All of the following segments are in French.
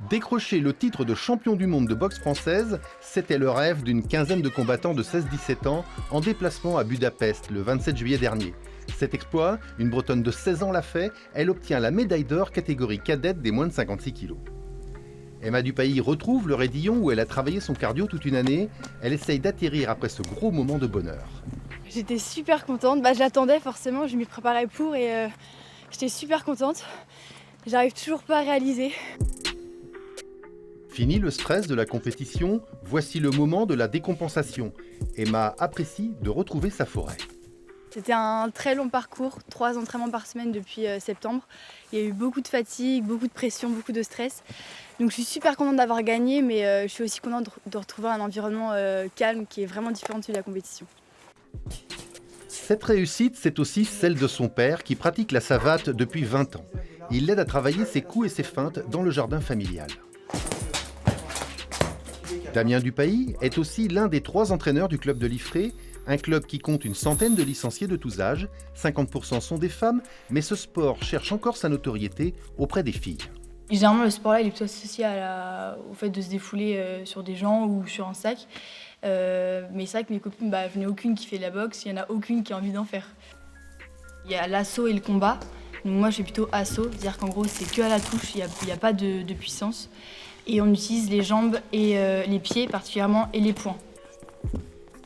Décrocher le titre de champion du monde de boxe française, c'était le rêve d'une quinzaine de combattants de 16-17 ans en déplacement à Budapest le 27 juillet dernier. Cet exploit, une Bretonne de 16 ans l'a fait, elle obtient la médaille d'or catégorie cadette des moins de 56 kg. Emma Dupailly retrouve le Raidillon où elle a travaillé son cardio toute une année. Elle essaye d'atterrir après ce gros moment de bonheur. J'étais super contente, je l'attendais forcément, je m'y préparais pour et j'étais super contente. J'arrive toujours pas à réaliser. Fini le stress de la compétition, voici le moment de la décompensation. Emma apprécie de retrouver sa forêt. C'était un très long parcours, 3 entraînements par semaine depuis septembre. Il y a eu beaucoup de fatigue, beaucoup de pression, beaucoup de stress. Donc je suis super contente d'avoir gagné, mais je suis aussi contente de retrouver un environnement calme qui est vraiment différent de celui de la compétition. Cette réussite, c'est aussi celle de son père qui pratique la savate depuis 20 ans. Il l'aide à travailler ses coups et ses feintes dans le jardin familial. Damien Dupailly est aussi l'un des 3 entraîneurs du club de Liffré, un club qui compte une centaine de licenciés de tous âges. 50% sont des femmes, mais ce sport cherche encore sa notoriété auprès des filles. Généralement, le sport-là, il est plutôt associé au fait de se défouler sur des gens ou sur un sac. Mais c'est vrai que mes copines, il n'y en a aucune qui fait de la boxe, il n'y en a aucune qui a envie d'en faire. Il y a l'assaut et le combat. Donc moi, je fais plutôt assaut, c'est-à-dire qu'en gros, c'est que à la touche, il n'y a pas de puissance. Et on utilise les jambes et les pieds particulièrement et les poings.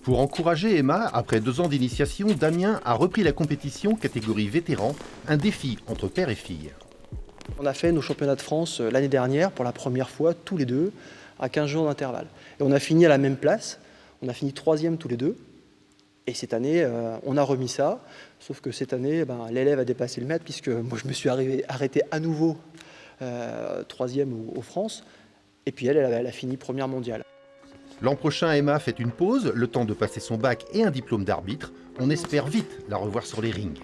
Pour encourager Emma, après 2 ans d'initiation, Damien a repris la compétition catégorie vétéran, un défi entre père et fille. On a fait nos championnats de France l'année dernière pour la première fois, tous les deux, à 15 jours d'intervalle. Et on a fini à la même place, on a fini 3e tous les deux. Et cette année, on a remis ça, sauf que cette année, l'élève a dépassé le maître, puisque moi je me suis arrêté à nouveau 3e aux France. Et puis elle a fini première mondiale. L'an prochain, Emma fait une pause, le temps de passer son bac et un diplôme d'arbitre. On espère vite la revoir sur les rings.